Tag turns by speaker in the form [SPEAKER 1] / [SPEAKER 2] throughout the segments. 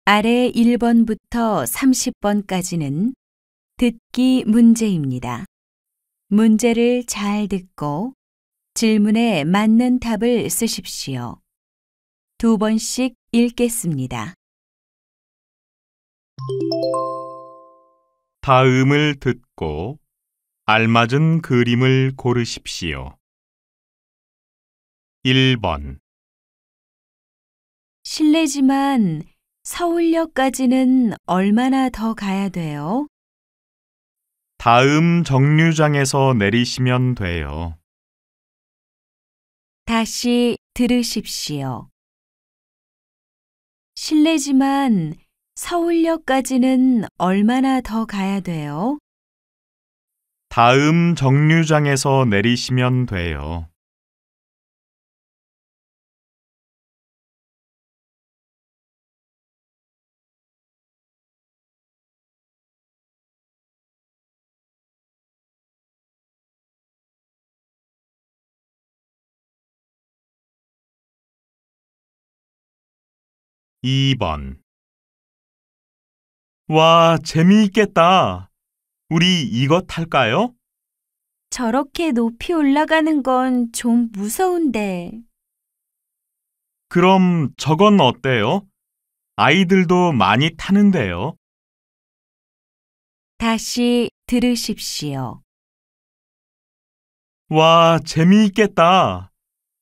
[SPEAKER 1] 아래 1번부터 30번까지는 듣기 문제입니다. 문제를 잘 듣고 질문에 맞는 답을 쓰십시오. 2번씩 읽겠습니다.
[SPEAKER 2] 다음을 듣고 알맞은 그림을 고르십시오. 1번
[SPEAKER 1] 실례지만 서울역까지는 얼마나 더 가야 돼요?
[SPEAKER 2] 다음 정류장에서 내리시면 돼요.
[SPEAKER 1] 다시 들으십시오. 실례지만 서울역까지는 얼마나 더 가야 돼요?
[SPEAKER 2] 다음 정류장에서 내리시면 돼요. 2번 와, 재미있겠다. 우리 이거 탈까요?
[SPEAKER 1] 저렇게 높이 올라가는 건 좀 무서운데.
[SPEAKER 2] 그럼 저건 어때요? 아이들도 많이 타는데요.
[SPEAKER 1] 다시 들으십시오.
[SPEAKER 2] 와, 재미있겠다.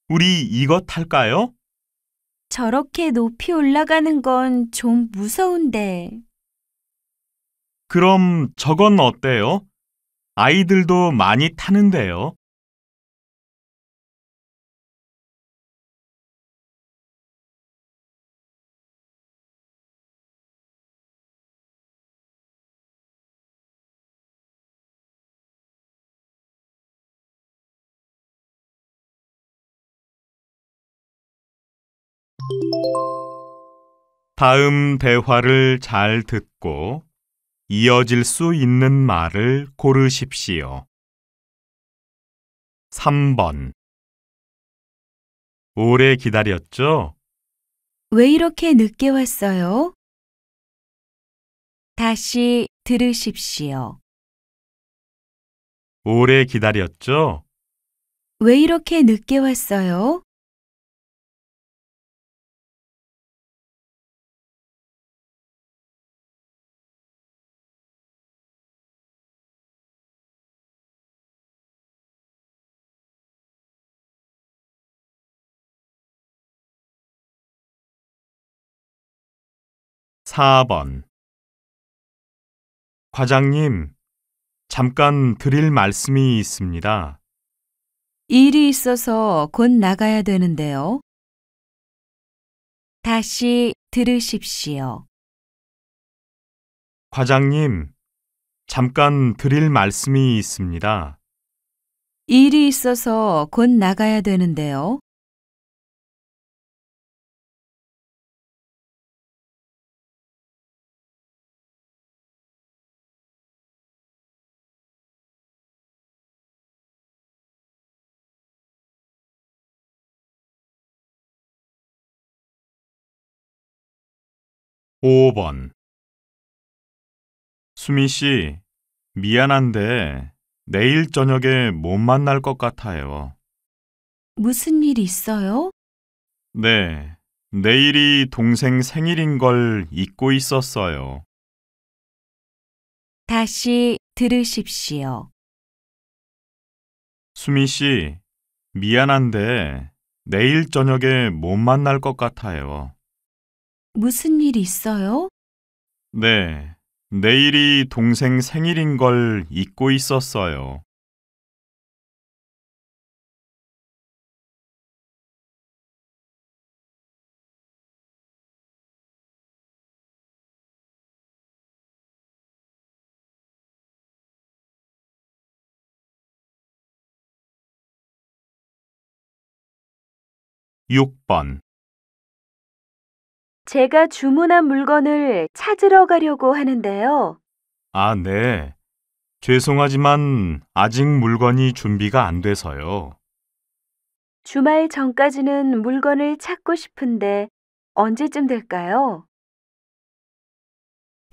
[SPEAKER 2] 우리 이거 탈까요?
[SPEAKER 1] 저렇게 높이 올라가는 건 좀 무서운데.
[SPEAKER 2] 그럼 저건 어때요? 아이들도 많이 타는데요. '다음 대화를 잘 듣고 이어질 수 있는 말을 고르십시오. 3번 오래 기다렸죠?
[SPEAKER 1] 왜 이렇게 늦게 왔어요? 다시 들으십시오.
[SPEAKER 2] 오래 기다렸죠?
[SPEAKER 1] 왜 이렇게 늦게 왔어요?
[SPEAKER 2] 4번 과장님, 잠깐 드릴 말씀이 있습니다.
[SPEAKER 1] 일이 있어서 곧 나가야 되는데요. 다시 들으십시오.
[SPEAKER 2] 과장님, 잠깐 드릴 말씀이 있습니다.
[SPEAKER 1] 일이 있어서 곧 나가야 되는데요.
[SPEAKER 2] 5번 수미 씨, 미안한데 내일 저녁에 못 만날 것 같아요.
[SPEAKER 1] 무슨 일 있어요?
[SPEAKER 2] 네, 내일이 동생 생일인 걸 잊고 있었어요.
[SPEAKER 1] 다시 들으십시오.
[SPEAKER 2] 수미 씨, 미안한데 내일 저녁에 못 만날 것 같아요.
[SPEAKER 1] 무슨 일 있어요?
[SPEAKER 2] 네, 내일이 동생 생일인 걸 잊고 있었어요. 6번
[SPEAKER 1] 제가 주문한 물건을 찾으러 가려고 하는데요.
[SPEAKER 2] 아, 네. 죄송하지만 아직 물건이 준비가 안 돼서요.
[SPEAKER 1] 주말 전까지는 물건을 찾고 싶은데 언제쯤 될까요?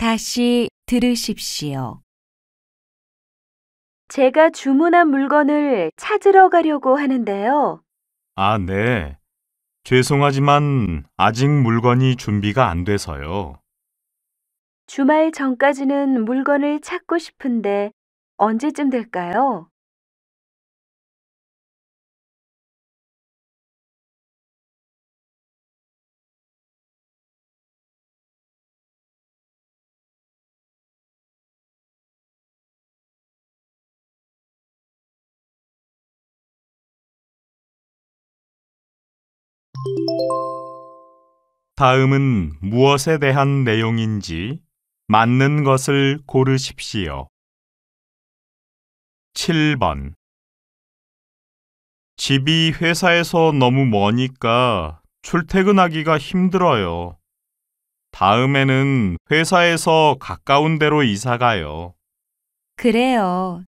[SPEAKER 3] 다시 들으십시오.
[SPEAKER 1] 제가 주문한 물건을 찾으러 가려고 하는데요.
[SPEAKER 2] 아, 네. 죄송하지만 아직 물건이 준비가 안 돼서요.
[SPEAKER 1] 주말 전까지는 물건을 찾고 싶은데 언제쯤 될까요?
[SPEAKER 2] 다음은 무엇에 대한 내용인지 맞는 것을 고르십시오. 7번. 집이 회사에서 너무 머니까 출퇴근하기가 힘들어요. 다음에는 회사에서 가까운 데로 이사 가요.
[SPEAKER 3] 그래요.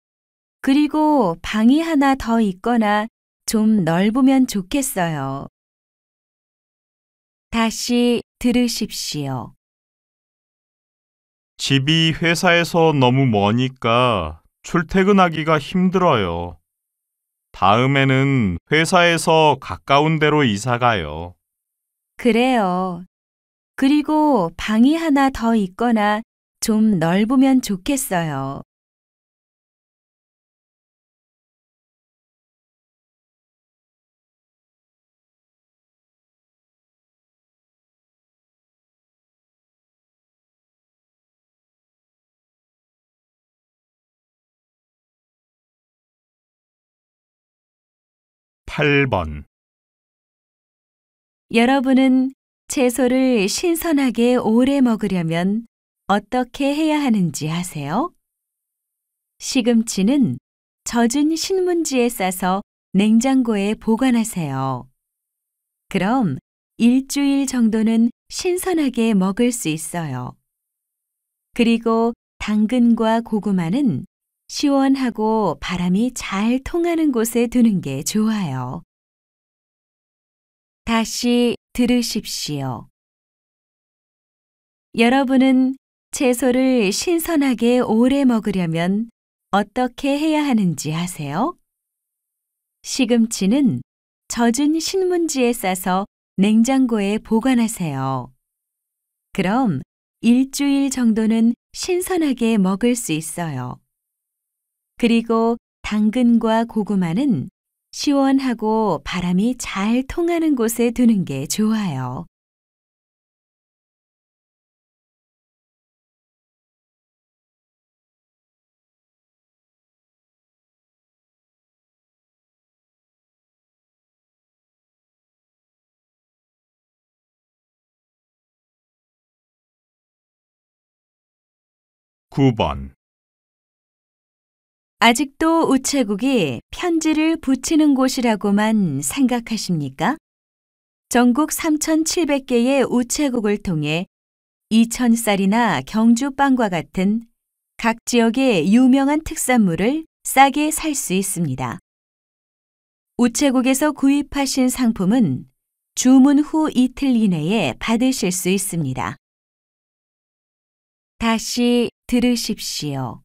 [SPEAKER 3] 그리고 방이 하나 더 있거나 좀 넓으면 좋겠어요. 다시 들으십시오.
[SPEAKER 2] 집이 회사에서 너무 머니까 출퇴근하기가 힘들어요. 다음에는 회사에서 가까운 데로 이사 가요.
[SPEAKER 3] 그래요. 그리고 방이 하나 더 있거나 좀 넓으면 좋겠어요.
[SPEAKER 2] 팔 번.
[SPEAKER 3] 여러분은 채소를 신선하게 오래 먹으려면 어떻게 해야 하는지 아세요? 시금치는 젖은 신문지에 싸서 냉장고에 보관하세요. 그럼 일주일 정도는 신선하게 먹을 수 있어요. 그리고 당근과 고구마는 시원하고 바람이 잘 통하는 곳에 두는 게 좋아요. 다시 들으십시오. 여러분은 채소를 신선하게 오래 먹으려면 어떻게 해야 하는지 아세요? 시금치는 젖은 신문지에 싸서 냉장고에 보관하세요. 그럼 일주일 정도는 신선하게 먹을 수 있어요. 그리고 당근과 고구마는 시원하고 바람이 잘 통하는 곳에 두는 게 좋아요.
[SPEAKER 2] 구 번.
[SPEAKER 3] 아직도 우체국이 편지를 붙이는 곳이라고만 생각하십니까? 전국 3,700개의 우체국을 통해 2,000쌀이나 경주빵과 같은 각 지역의 유명한 특산물을 싸게 살 수 있습니다. 우체국에서 구입하신 상품은 주문 후 이틀 이내에 받으실 수 있습니다. 다시 들으십시오.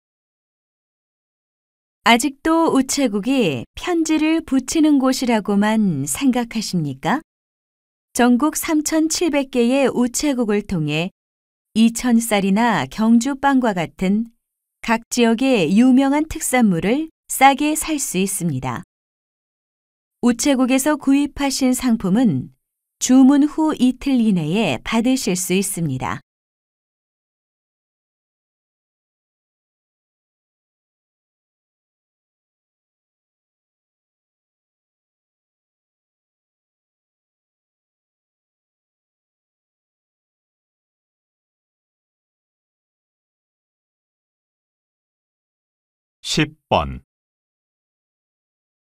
[SPEAKER 3] 아직도 우체국이 편지를 붙이는 곳이라고만 생각하십니까? 전국 3,700개의 우체국을 통해 2,000쌀이나 경주빵과 같은 각 지역의 유명한 특산물을 싸게 살 수 있습니다. 우체국에서 구입하신 상품은 주문 후 이틀 이내에 받으실 수 있습니다.
[SPEAKER 2] 십 번.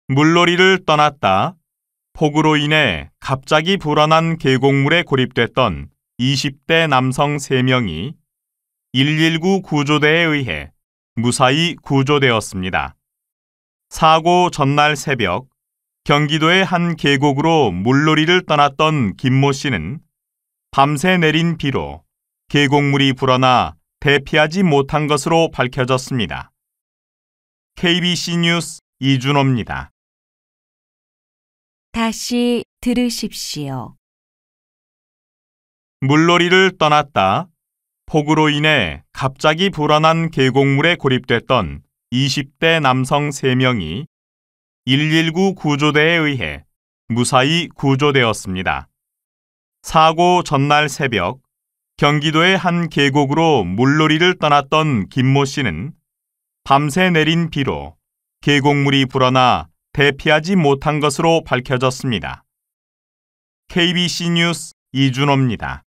[SPEAKER 2] 물놀이를 떠났다. 폭우로 인해 갑자기 불어난 계곡물에 고립됐던 20대 남성 3명이 119 구조대에 의해 무사히 구조되었습니다. 사고 전날 새벽 경기도의 한 계곡으로 물놀이를 떠났던 김모 씨는 밤새 내린 비로 계곡물이 불어나 대피하지 못한 것으로 밝혀졌습니다. KBC 뉴스 이준호입니다.
[SPEAKER 3] 다시 들으십시오.
[SPEAKER 2] 물놀이를 떠났다 폭우로 인해 갑자기 불어난 계곡물에 고립됐던 20대 남성 3명이 119 구조대에 의해 무사히 구조되었습니다. 사고 전날 새벽 경기도의 한 계곡으로 물놀이를 떠났던 김모 씨는 밤새 내린 비로 계곡물이 불어나 대피하지 못한 것으로 밝혀졌습니다. KBC 뉴스 이준호입니다.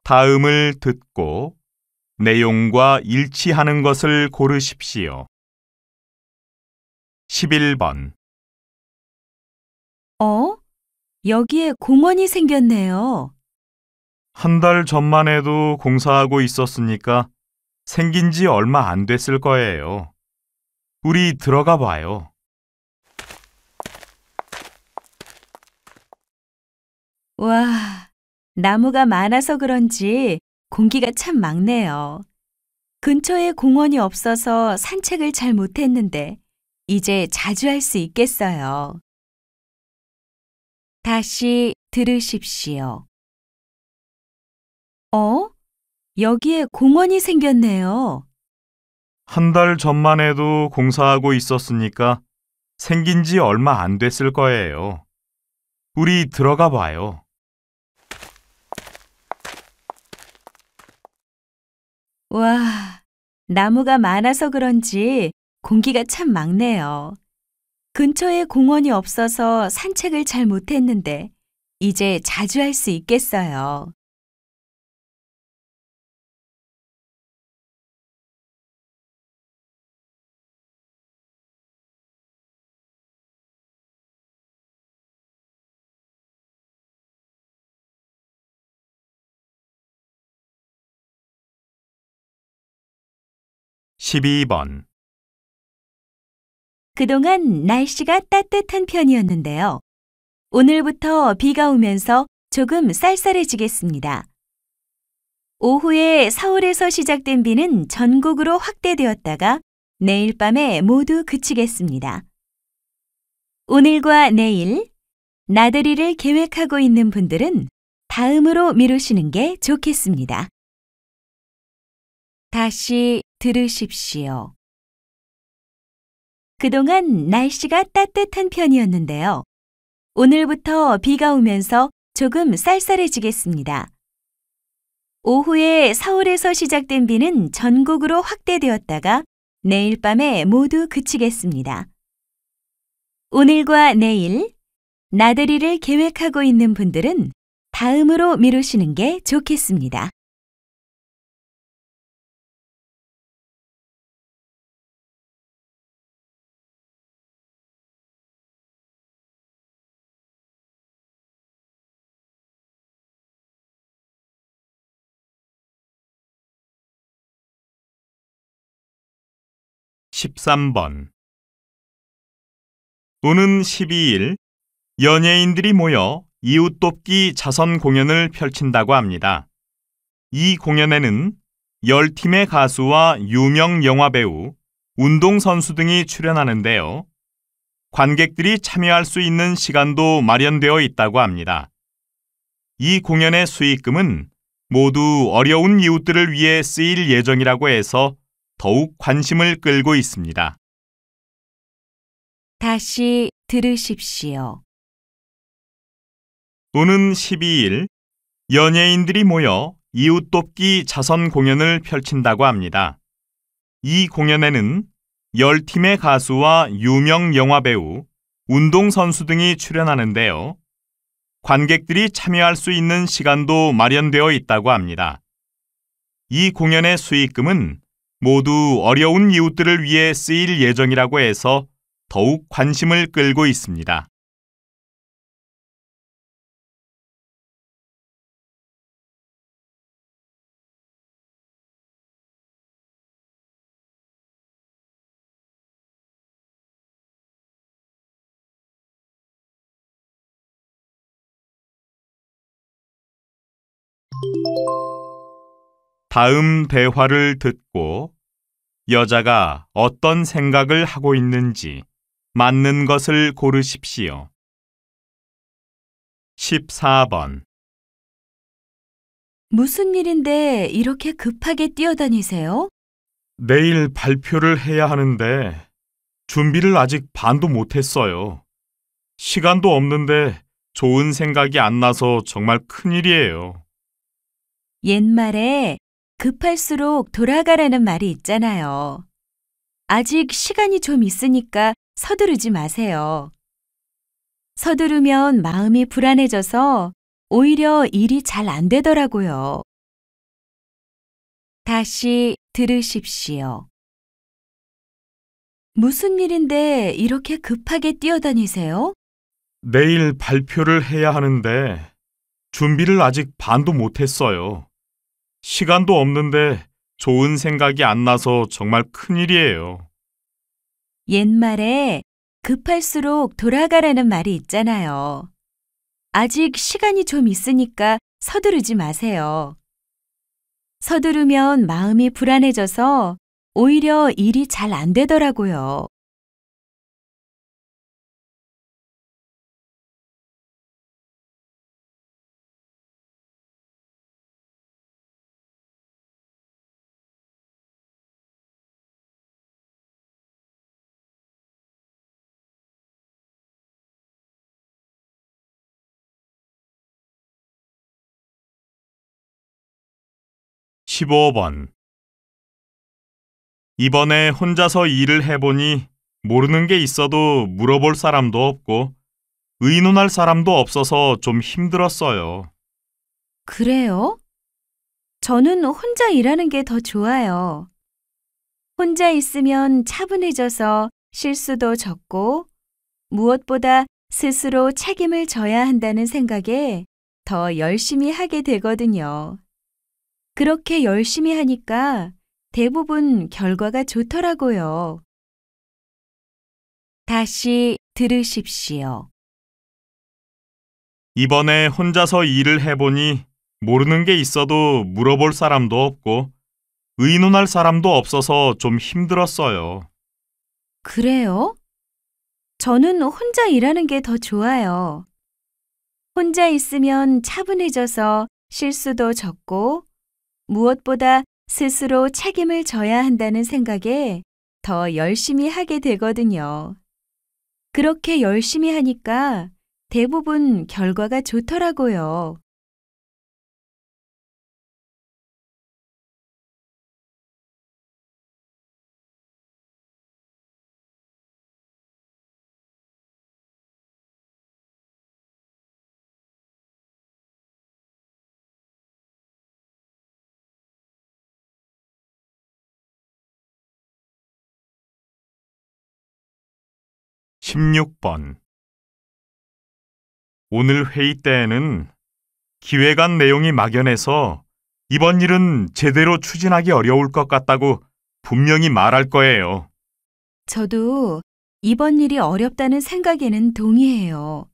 [SPEAKER 2] 다음을 듣고 내용과 일치하는 것을 고르십시오. 11번
[SPEAKER 3] 여기에 공원이 생겼네요.
[SPEAKER 2] 한 달 전만 해도 공사하고 있었으니까 생긴 지 얼마 안 됐을 거예요. 우리 들어가 봐요.
[SPEAKER 3] 와, 나무가 많아서 그런지 공기가 참 맑네요. 근처에 공원이 없어서 산책을 잘 못했는데 이제 자주 할 수 있겠어요. 다시 들으십시오. 여기에 공원이 생겼네요.
[SPEAKER 2] 한 달 전만 해도 공사하고 있었으니까 생긴 지 얼마 안 됐을 거예요. 우리 들어가 봐요.
[SPEAKER 3] 와, 나무가 많아서 그런지 공기가 참 맑네요. 근처에 공원이 없어서 산책을 잘 못했는데 이제 자주 할 수 있겠어요.
[SPEAKER 2] 십이 번
[SPEAKER 3] 그동안 날씨가 따뜻한 편이었는데요. 오늘부터 비가 오면서 조금 쌀쌀해지겠습니다. 오후에 서울에서 시작된 비는 전국으로 확대되었다가 내일 밤에 모두 그치겠습니다. 오늘과 내일, 나들이를 계획하고 있는 분들은 다음으로 미루시는 게 좋겠습니다. 다시 들으십시오. 그동안 날씨가 따뜻한 편이었는데요. 오늘부터 비가 오면서 조금 쌀쌀해지겠습니다. 오후에 서울에서 시작된 비는 전국으로 확대되었다가 내일 밤에 모두 그치겠습니다. 오늘과 내일, 나들이를 계획하고 있는 분들은 다음으로 미루시는 게 좋겠습니다.
[SPEAKER 2] 십삼 번 오는 12일 연예인들이 모여 이웃 돕기 자선 공연을 펼친다고 합니다. 이 공연에는 10팀의 가수와 유명 영화배우, 운동선수 등이 출연하는데요. 관객들이 참여할 수 있는 시간도 마련되어 있다고 합니다. 이 공연의 수익금은 모두 어려운 이웃들을 위해 쓰일 예정이라고 해서 더욱 관심을 끌고 있습니다.
[SPEAKER 3] 다시 들으십시오.
[SPEAKER 2] 오는 12일 연예인들이 모여 이웃 돕기 자선 공연을 펼친다고 합니다. 이 공연에는 10팀의 가수와 유명 영화배우, 운동선수 등이 출연하는데요. 관객들이 참여할 수 있는 시간도 마련되어 있다고 합니다. 이 공연의 수익금은 모두 어려운 이웃들을 위해 쓰일 예정이라고 해서 더욱 관심을 끌고 있습니다. 다음 대화를 듣고 여자가 어떤 생각을 하고 있는지 맞는 것을 고르십시오. 14번.
[SPEAKER 3] 무슨 일인데 이렇게 급하게 뛰어다니세요?
[SPEAKER 2] 내일 발표를 해야 하는데 준비를 아직 반도 못했어요. 시간도 없는데 좋은 생각이 안 나서 정말 큰일이에요.
[SPEAKER 3] 옛말에 급할수록 돌아가라는 말이 있잖아요. 아직 시간이 좀 있으니까 서두르지 마세요. 서두르면 마음이 불안해져서 오히려 일이 잘 안 되더라고요. 다시 들으십시오. 무슨 일인데 이렇게 급하게 뛰어다니세요?
[SPEAKER 2] 내일 발표를 해야 하는데 준비를 아직 반도 못했어요. 시간도 없는데 좋은 생각이 안 나서 정말 큰일이에요.
[SPEAKER 3] 옛말에 급할수록 돌아가라는 말이 있잖아요. 아직 시간이 좀 있으니까 서두르지 마세요. 서두르면 마음이 불안해져서 오히려 일이 잘 안 되더라고요.
[SPEAKER 2] 십오 번. 이번에 혼자서 일을 해보니 모르는 게 있어도 물어볼 사람도 없고 의논할 사람도 없어서 좀 힘들었어요.
[SPEAKER 3] 그래요? 저는 혼자 일하는 게 더 좋아요. 혼자 있으면 차분해져서 실수도 적고 무엇보다 스스로 책임을 져야 한다는 생각에 더 열심히 하게 되거든요. 그렇게 열심히 하니까 대부분 결과가 좋더라고요. 다시 들으십시오.
[SPEAKER 2] 이번에 혼자서 일을 해보니 모르는 게 있어도 물어볼 사람도 없고 의논할 사람도 없어서 좀 힘들었어요.
[SPEAKER 3] 그래요? 저는 혼자 일하는 게 더 좋아요. 혼자 있으면 차분해져서 실수도 적고 무엇보다 스스로 책임을 져야 한다는 생각에 더 열심히 하게 되거든요. 그렇게 열심히 하니까 대부분 결과가 좋더라고요.
[SPEAKER 2] 십육 번. 오늘 회의 때에는 기획안 내용이 막연해서 이번 일은 제대로 추진하기 어려울 것 같다고 분명히 말할 거예요.
[SPEAKER 3] 저도 이번 일이 어렵다는 생각에는 동의해요.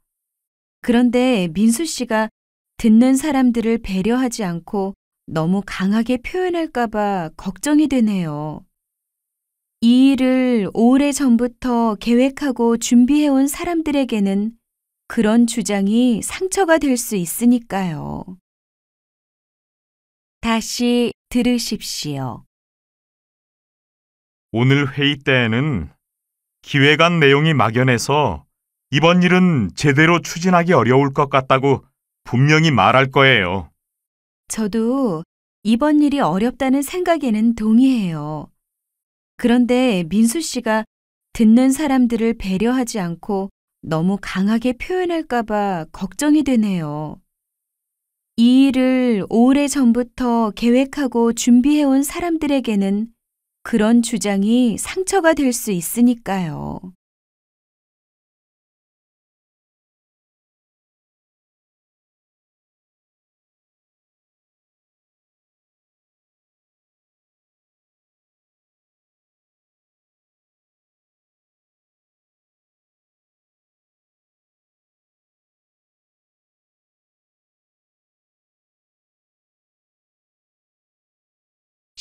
[SPEAKER 3] 그런데 민수 씨가 듣는 사람들을 배려하지 않고 너무 강하게 표현할까봐 걱정이 되네요. 이 일을 오래 전부터 계획하고 준비해온 사람들에게는 그런 주장이 상처가 될 수 있으니까요. 다시 들으십시오.
[SPEAKER 2] 오늘 회의 때에는 기획안 내용이 막연해서 이번 일은 제대로 추진하기 어려울 것 같다고 분명히 말할 거예요.
[SPEAKER 3] 저도 이번 일이 어렵다는 생각에는 동의해요. 그런데 민수 씨가 듣는 사람들을 배려하지 않고 너무 강하게 표현할까봐 걱정이 되네요. 이 일을 오래 전부터 계획하고 준비해온 사람들에게는 그런 주장이 상처가 될 수 있으니까요.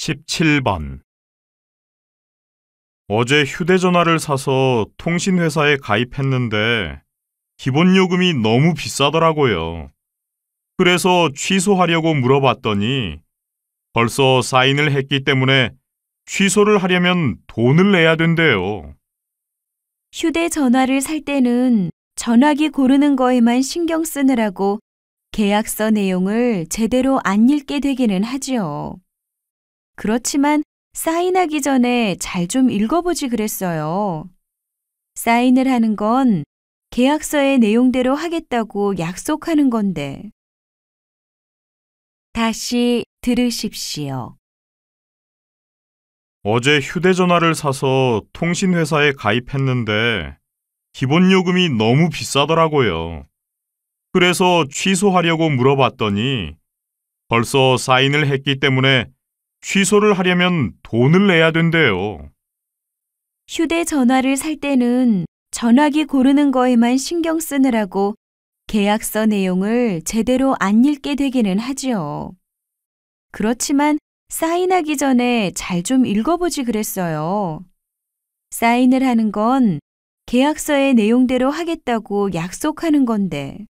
[SPEAKER 2] 17번. 어제 휴대전화를 사서 통신회사에 가입했는데 기본 요금이 너무 비싸더라고요. 그래서 취소하려고 물어봤더니 벌써 사인을 했기 때문에 취소를 하려면 돈을 내야 된대요.
[SPEAKER 3] 휴대전화를 살 때는 전화기 고르는 거에만 신경 쓰느라고 계약서 내용을 제대로 안 읽게 되기는 하지요. 그렇지만 사인하기 전에 잘 좀 읽어보지 그랬어요. 사인을 하는 건 계약서의 내용대로 하겠다고 약속하는 건데. 다시 들으십시오.
[SPEAKER 2] 어제 휴대전화를 사서 통신회사에 가입했는데 기본 요금이 너무 비싸더라고요. 그래서 취소하려고 물어봤더니 벌써 사인을 했기 때문에 취소를 하려면 돈을 내야 된대요.
[SPEAKER 3] 휴대전화를 살 때는 전화기 고르는 거에만 신경 쓰느라고 계약서 내용을 제대로 안 읽게 되기는 하지요. 그렇지만 사인하기 전에 잘 좀 읽어보지 그랬어요. 사인을 하는 건 계약서의 내용대로 하겠다고 약속하는 건데.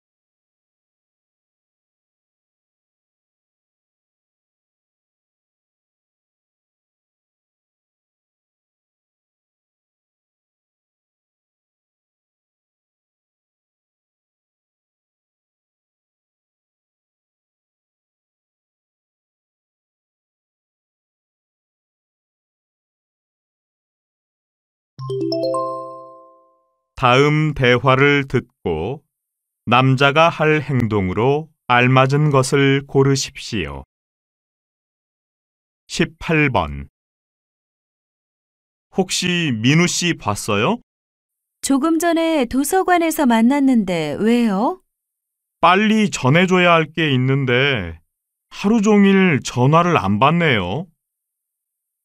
[SPEAKER 2] 다음 대화를 듣고 남자가 할 행동으로 알맞은 것을 고르십시오. 18번. 혹시 민우 씨 봤어요?
[SPEAKER 3] 조금 전에 도서관에서 만났는데 왜요?
[SPEAKER 2] 빨리 전해줘야 할 게 있는데 하루 종일 전화를 안 받네요.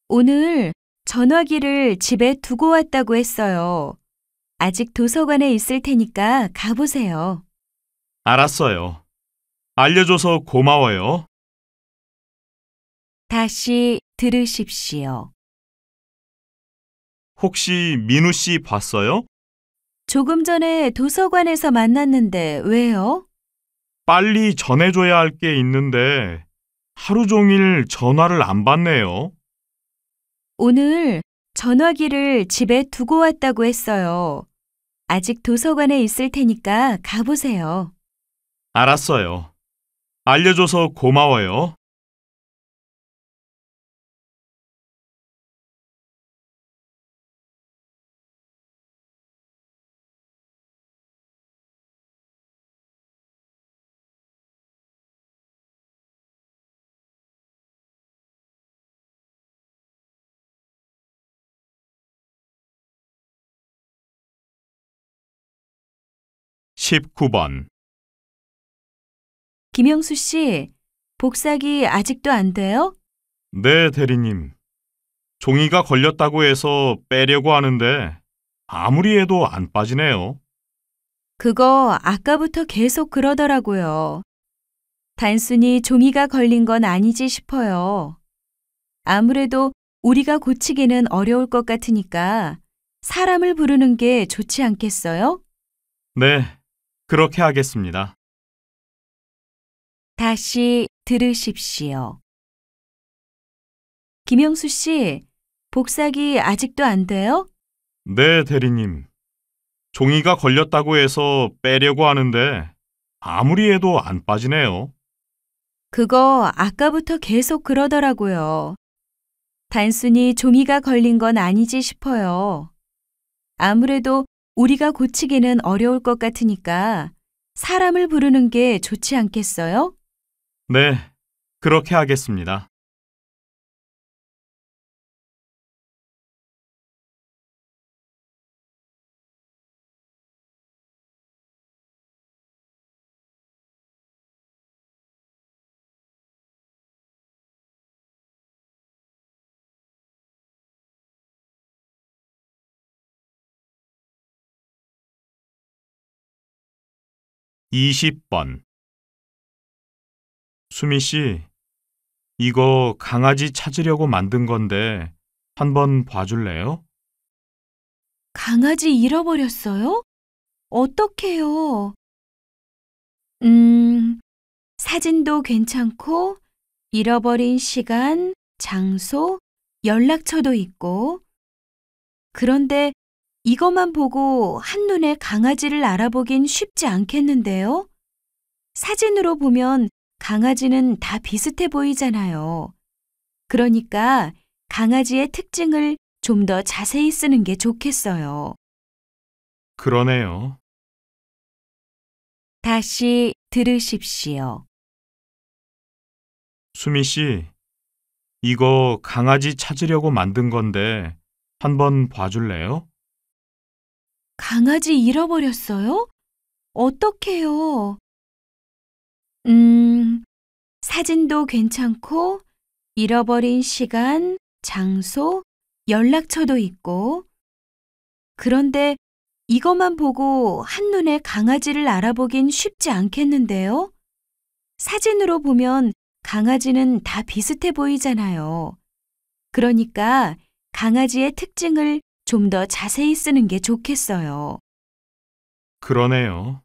[SPEAKER 3] 오늘 전화기를 집에 두고 왔다고 했어요. 아직 도서관에 있을 테니까 가보세요.
[SPEAKER 2] 알았어요. 알려줘서 고마워요.
[SPEAKER 3] 다시 들으십시오.
[SPEAKER 2] 혹시 민우 씨 봤어요?
[SPEAKER 3] 조금 전에 도서관에서 만났는데 왜요?
[SPEAKER 2] 빨리 전해줘야 할 게 있는데 하루 종일 전화를 안 받네요.
[SPEAKER 3] 오늘 전화기를 집에 두고 왔다고 했어요. 아직 도서관에 있을 테니까 가보세요.
[SPEAKER 2] 알았어요. 알려줘서 고마워요. (19번)
[SPEAKER 3] 김영수 씨, 복사기 아직도 안 돼요?
[SPEAKER 2] 네, 대리님. 종이가 걸렸다고 해서 빼려고 하는데 아무리 해도 안 빠지네요.
[SPEAKER 3] 그거 아까부터 계속 그러더라고요. 단순히 종이가 걸린 건 아니지 싶어요. 아무래도 우리가 고치기는 어려울 것 같으니까 사람을 부르는 게 좋지 않겠어요?
[SPEAKER 2] 네, 그렇게 하겠습니다.
[SPEAKER 3] 다시 들으십시오. 김영수 씨, 복사기 아직도 안 돼요?
[SPEAKER 2] 네, 대리님. 종이가 걸렸다고 해서 빼려고 하는데 아무리 해도 안 빠지네요.
[SPEAKER 3] 그거 아까부터 계속 그러더라고요. 단순히 종이가 걸린 건 아니지 싶어요. 아무래도 우리가 고치기는 어려울 것 같으니까 사람을 부르는 게 좋지 않겠어요?
[SPEAKER 2] 네, 그렇게 하겠습니다. (20번) 수미 씨, 이거 강아지 찾으려고 만든 건데 한번 봐줄래요?
[SPEAKER 3] 강아지 잃어버렸어요? 어떡해요? 사진도 괜찮고, 잃어버린 시간, 장소, 연락처도 있고. 그런데 이것만 보고 한눈에 강아지를 알아보긴 쉽지 않겠는데요? 사진으로 보면 강아지는 다 비슷해 보이잖아요. 그러니까 강아지의 특징을 좀 더 자세히 쓰는 게 좋겠어요.
[SPEAKER 2] 그러네요.
[SPEAKER 3] 다시 들으십시오.
[SPEAKER 2] 수미 씨, 이거 강아지 찾으려고 만든 건데 한번 봐줄래요?
[SPEAKER 3] 강아지 잃어버렸어요? 어떡해요? 사진도 괜찮고, 잃어버린 시간, 장소, 연락처도 있고. 그런데 이것만 보고 한눈에 강아지를 알아보긴 쉽지 않겠는데요? 사진으로 보면 강아지는 다 비슷해 보이잖아요. 그러니까 강아지의 특징을 좀 더 자세히 쓰는 게 좋겠어요.
[SPEAKER 2] 그러네요.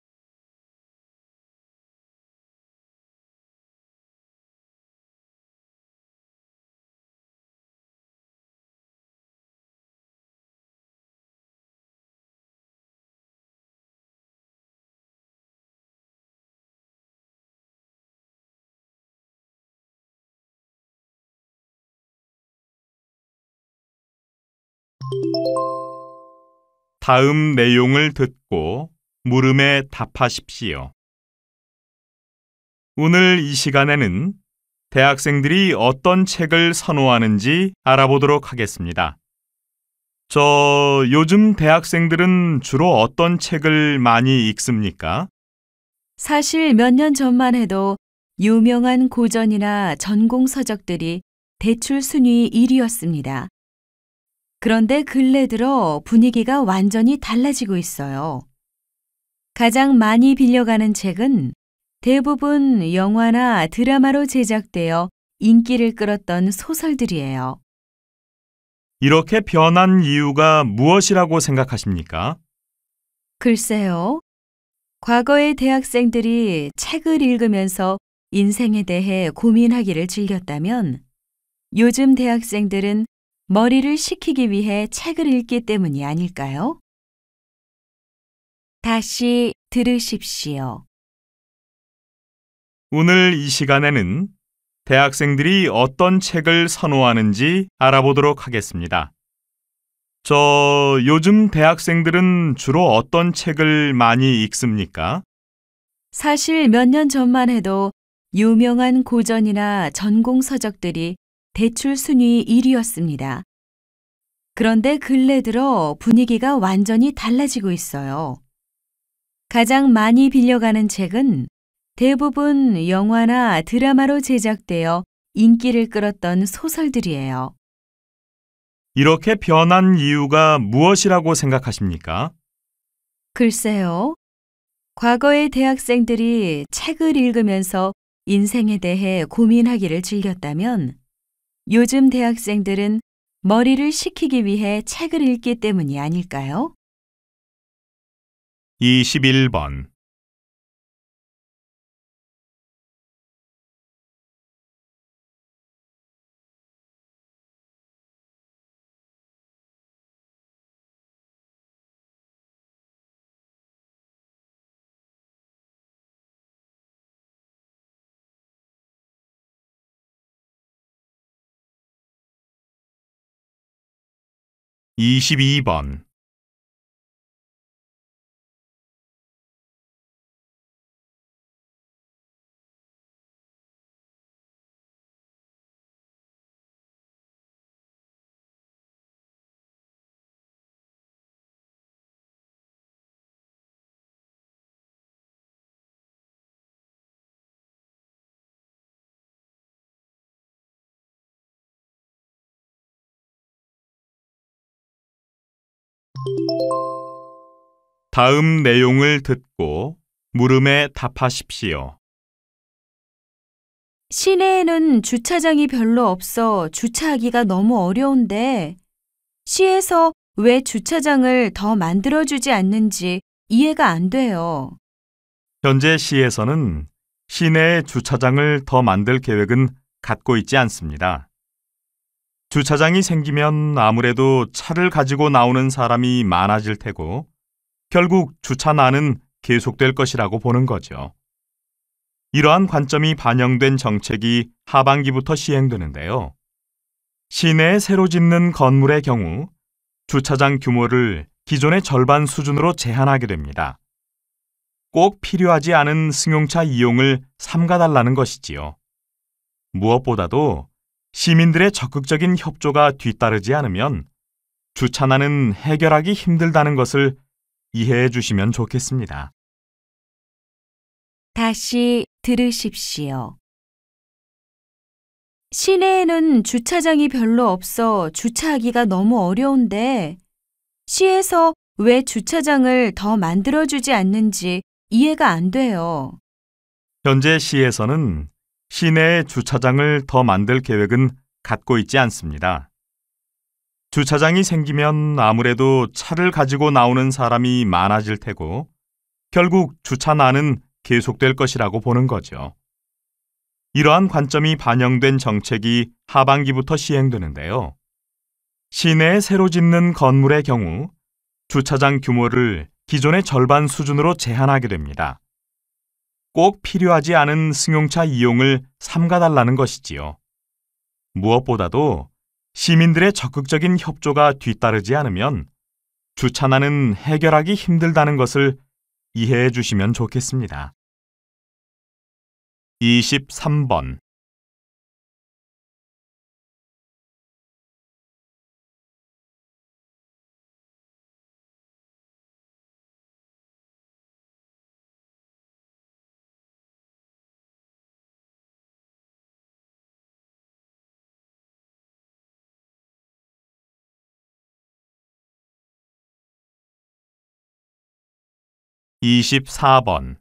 [SPEAKER 2] 다음 내용을 듣고 물음에 답하십시오. 오늘 이 시간에는 대학생들이 어떤 책을 선호하는지 알아보도록 하겠습니다. 요즘 대학생들은 주로 어떤 책을 많이 읽습니까?
[SPEAKER 3] 사실 몇 년 전만 해도 유명한 고전이나 전공 서적들이 대출 순위 1위였습니다. 그런데 근래 들어 분위기가 완전히 달라지고 있어요. 가장 많이 빌려가는 책은 대부분 영화나 드라마로 제작되어 인기를 끌었던 소설들이에요.
[SPEAKER 2] 이렇게 변한 이유가 무엇이라고 생각하십니까?
[SPEAKER 3] 글쎄요. 과거의 대학생들이 책을 읽으면서 인생에 대해 고민하기를 즐겼다면 요즘 대학생들은 머리를 식히기 위해 책을 읽기 때문이 아닐까요? 다시 들으십시오.
[SPEAKER 2] 오늘 이 시간에는 대학생들이 어떤 책을 선호하는지 알아보도록 하겠습니다. 요즘 대학생들은 주로 어떤 책을 많이 읽습니까?
[SPEAKER 3] 사실 몇 년 전만 해도 유명한 고전이나 전공 서적들이 대출 순위 1위였습니다. 그런데 근래 들어 분위기가 완전히 달라지고 있어요. 가장 많이 빌려가는 책은 대부분 영화나 드라마로 제작되어 인기를 끌었던 소설들이에요.
[SPEAKER 2] 이렇게 변한 이유가 무엇이라고 생각하십니까?
[SPEAKER 3] 글쎄요. 과거의 대학생들이 책을 읽으면서 인생에 대해 고민하기를 즐겼다면 요즘 대학생들은 머리를 식히기 위해 책을 읽기 때문이 아닐까요?
[SPEAKER 2] 21번. 이십이 번. 다음 내용을 듣고 물음에 답하십시오.
[SPEAKER 3] 시내에는 주차장이 별로 없어 주차하기가 너무 어려운데 시에서 왜 주차장을 더 만들어주지 않는지 이해가 안 돼요.
[SPEAKER 2] 현재 시에서는 시내에 주차장을 더 만들 계획은 갖고 있지 않습니다. 주차장이 생기면 아무래도 차를 가지고 나오는 사람이 많아질 테고 결국 주차난은 계속될 것이라고 보는 거죠. 이러한 관점이 반영된 정책이 하반기부터 시행되는데요. 시내에 새로 짓는 건물의 경우 주차장 규모를 기존의 절반 수준으로 제한하게 됩니다. 꼭 필요하지 않은 승용차 이용을 삼가달라는 것이지요. 무엇보다도 시민들의 적극적인 협조가 뒤따르지 않으면 주차난은 해결하기 힘들다는 것을 이해해 주시면 좋겠습니다.
[SPEAKER 3] 다시 들으십시오. 시내에는 주차장이 별로 없어 주차하기가 너무 어려운데 시에서 왜 주차장을 더 만들어주지 않는지 이해가 안 돼요.
[SPEAKER 2] 현재 시에서는 시내에 주차장을 더 만들 계획은 갖고 있지 않습니다. 주차장이 생기면 아무래도 차를 가지고 나오는 사람이 많아질 테고 결국 주차난은 계속될 것이라고 보는 거죠. 이러한 관점이 반영된 정책이 하반기부터 시행되는데요. 시내에 새로 짓는 건물의 경우 주차장 규모를 기존의 절반 수준으로 제한하게 됩니다. 꼭 필요하지 않은 승용차 이용을 삼가달라는 것이지요. 무엇보다도 시민들의 적극적인 협조가 뒤따르지 않으면 주차난은 해결하기 힘들다는 것을 이해해 주시면 좋겠습니다. 23번. (24번)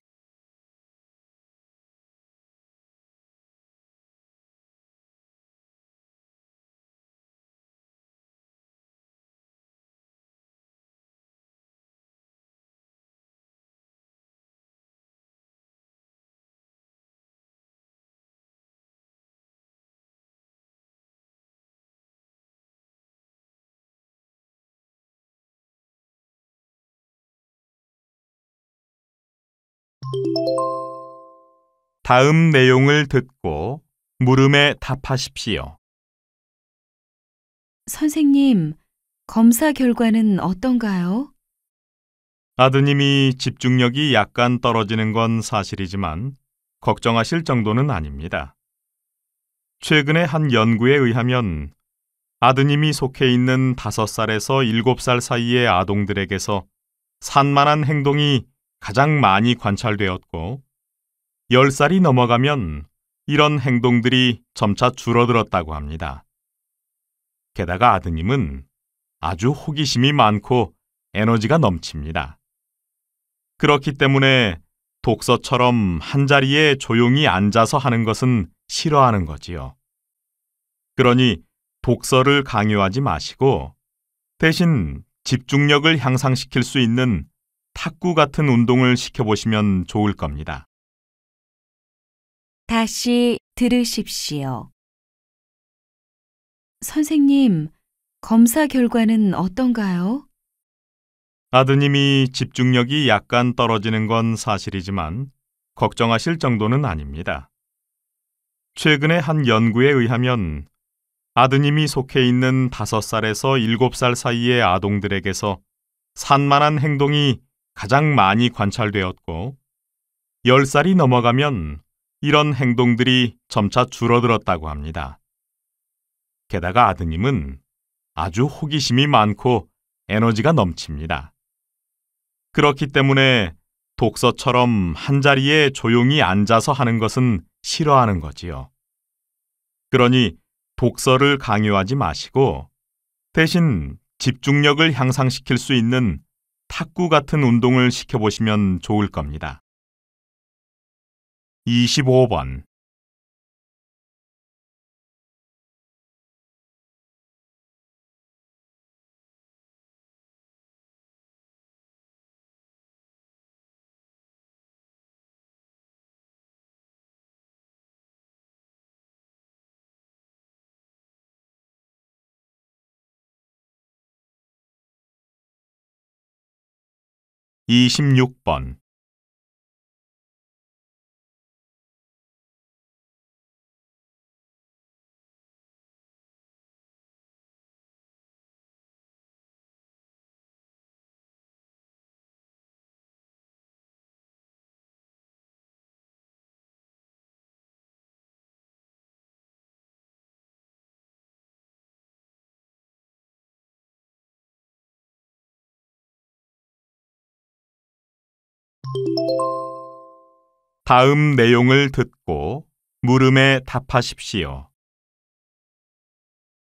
[SPEAKER 2] 다음 내용을 듣고 물음에 답하십시오.
[SPEAKER 3] 선생님, 검사 결과는 어떤가요?
[SPEAKER 2] 아드님이 집중력이 약간 떨어지는 건 사실이지만 걱정하실 정도는 아닙니다. 최근에 한 연구에 의하면 아드님이 속해 있는 5살에서 7살 사이의 아동들에게서 산만한 행동이 가장 많이 관찰되었고 10살이 넘어가면 이런 행동들이 점차 줄어들었다고 합니다. 게다가 아드님은 아주 호기심이 많고 에너지가 넘칩니다. 그렇기 때문에 독서처럼 한자리에 조용히 앉아서 하는 것은 싫어하는 거지요. 그러니 독서를 강요하지 마시고 대신 집중력을 향상시킬 수 있는 탁구 같은 운동을 시켜보시면 좋을 겁니다.
[SPEAKER 3] 다시 들으십시오. 선생님, 검사 결과는 어떤가요?
[SPEAKER 2] 아드님이 집중력이 약간 떨어지는 건 사실이지만 걱정하실 정도는 아닙니다. 최근에 한 연구에 의하면 아드님이 속해 있는 5살에서 7살 사이의 아동들에게서 산만한 행동이 가장 많이 관찰되었고 10살이 넘어가면 이런 행동들이 점차 줄어들었다고 합니다. 게다가 아드님은 아주 호기심이 많고 에너지가 넘칩니다. 그렇기 때문에 독서처럼 한자리에 조용히 앉아서 하는 것은 싫어하는 거지요. 그러니 독서를 강요하지 마시고 대신 집중력을 향상시킬 수 있는 탁구 같은 운동을 시켜보시면 좋을 겁니다. 25번. 26번. 다음 내용을 듣고 물음에 답하십시오.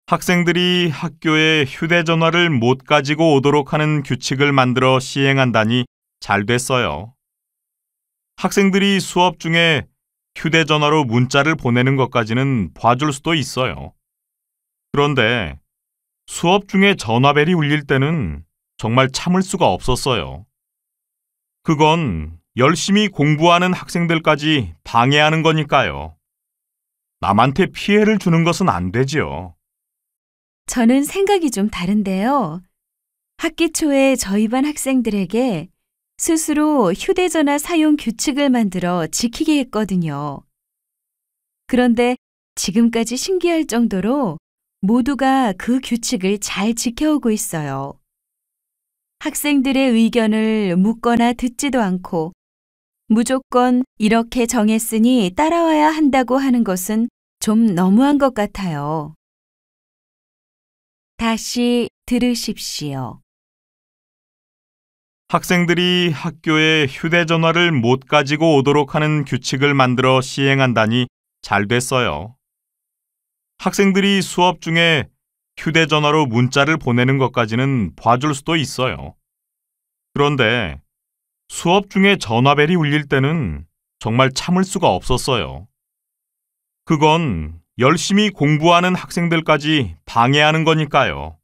[SPEAKER 2] 학생들이 학교에 휴대전화를 못 가지고 오도록 하는 규칙을 만들어 시행한다니 잘 됐어요. 학생들이 수업 중에 휴대전화로 문자를 보내는 것까지는 봐줄 수도 있어요. 그런데 수업 중에 전화벨이 울릴 때는 정말 참을 수가 없었어요. 그건 열심히 공부하는 학생들까지 방해하는 거니까요. 남한테 피해를 주는 것은 안 되지요.
[SPEAKER 3] 저는 생각이 좀 다른데요. 학기 초에 저희 반 학생들에게 스스로 휴대전화 사용 규칙을 만들어 지키게 했거든요. 그런데 지금까지 신기할 정도로 모두가 그 규칙을 잘 지켜오고 있어요. 학생들의 의견을 묻거나 듣지도 않고 무조건 이렇게 정했으니 따라와야 한다고 하는 것은 좀 너무한 것 같아요. 다시 들으십시오.
[SPEAKER 2] 학생들이 학교에 휴대전화를 못 가지고 오도록 하는 규칙을 만들어 시행한다니 잘 됐어요. 학생들이 수업 중에 휴대전화로 문자를 보내는 것까지는 봐줄 수도 있어요. 그런데 수업 중에 전화벨이 울릴 때는 정말 참을 수가 없었어요. 그건 열심히 공부하는 학생들까지 방해하는 거니까요.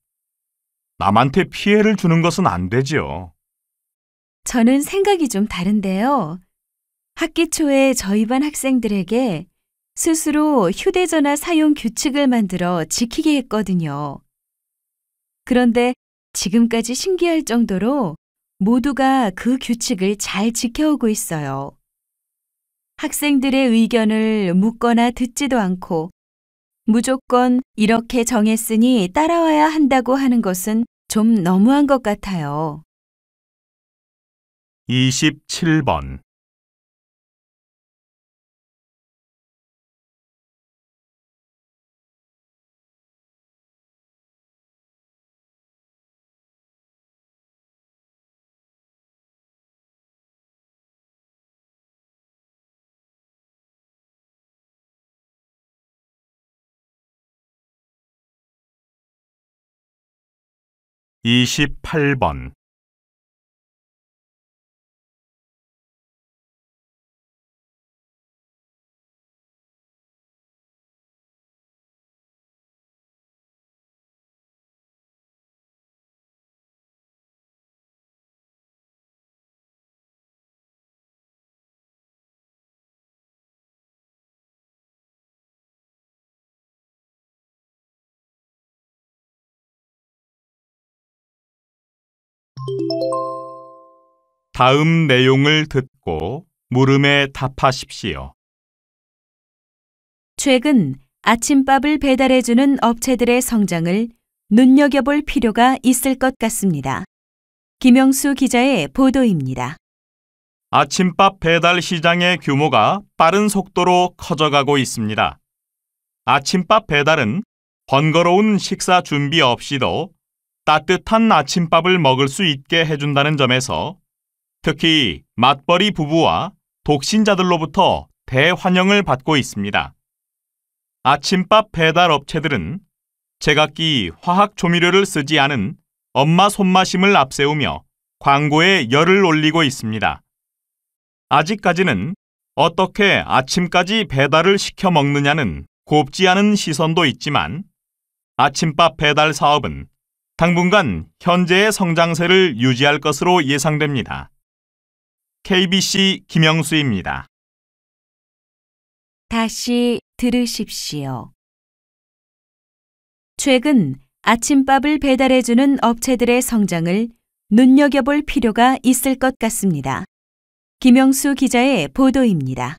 [SPEAKER 2] 남한테 피해를 주는 것은 안 되지요.
[SPEAKER 3] 저는 생각이 좀 다른데요. 학기 초에 저희 반 학생들에게 스스로 휴대전화 사용 규칙을 만들어 지키게 했거든요. 그런데 지금까지 신기할 정도로 모두가 그 규칙을 잘 지켜오고 있어요. 학생들의 의견을 묻거나 듣지도 않고 무조건 이렇게 정했으니 따라와야 한다고 하는 것은 좀 너무한 것 같아요.
[SPEAKER 2] 27번. (28번) 다음 내용을 듣고 물음에 답하십시오.
[SPEAKER 3] 최근 아침밥을 배달해주는 업체들의 성장을 눈여겨볼 필요가 있을 것 같습니다. 김영수 기자의 보도입니다.
[SPEAKER 2] 아침밥 배달 시장의 규모가 빠른 속도로 커져가고 있습니다. 아침밥 배달은 번거로운 식사 준비 없이도 따뜻한 아침밥을 먹을 수 있게 해준다는 점에서 특히 맞벌이 부부와 독신자들로부터 대환영을 받고 있습니다. 아침밥 배달 업체들은 제각기 화학 조미료를 쓰지 않은 엄마 손맛임을 앞세우며 광고에 열을 올리고 있습니다. 아직까지는 어떻게 아침까지 배달을 시켜 먹느냐는 곱지 않은 시선도 있지만 아침밥 배달 사업은 당분간 현재의 성장세를 유지할 것으로 예상됩니다. KBC 김영수입니다.
[SPEAKER 3] 다시 들으십시오. 최근 아침밥을 배달해주는 업체들의 성장을 눈여겨볼 필요가 있을 것 같습니다. 김영수 기자의 보도입니다.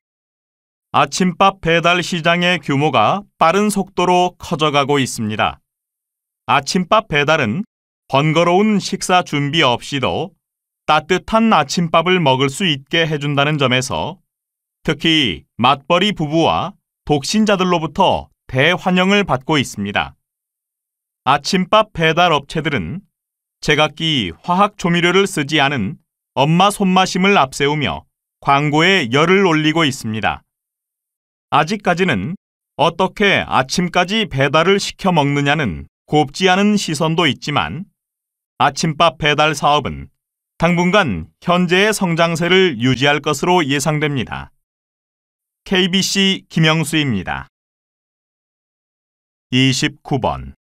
[SPEAKER 2] 아침밥 배달 시장의 규모가 빠른 속도로 커져가고 있습니다. 아침밥 배달은 번거로운 식사 준비 없이도 따뜻한 아침밥을 먹을 수 있게 해준다는 점에서 특히 맞벌이 부부와 독신자들로부터 대환영을 받고 있습니다. 아침밥 배달 업체들은 제각기 화학 조미료를 쓰지 않은 엄마 손맛임을 앞세우며 광고에 열을 올리고 있습니다. 아직까지는 어떻게 아침까지 배달을 시켜 먹느냐는 곱지 않은 시선도 있지만 아침밥 배달 사업은 당분간 현재의 성장세를 유지할 것으로 예상됩니다. KBC 김영수입니다. 29번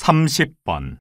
[SPEAKER 2] (30번)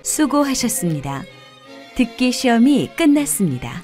[SPEAKER 3] 수고하셨습니다. 듣기 시험이 끝났습니다.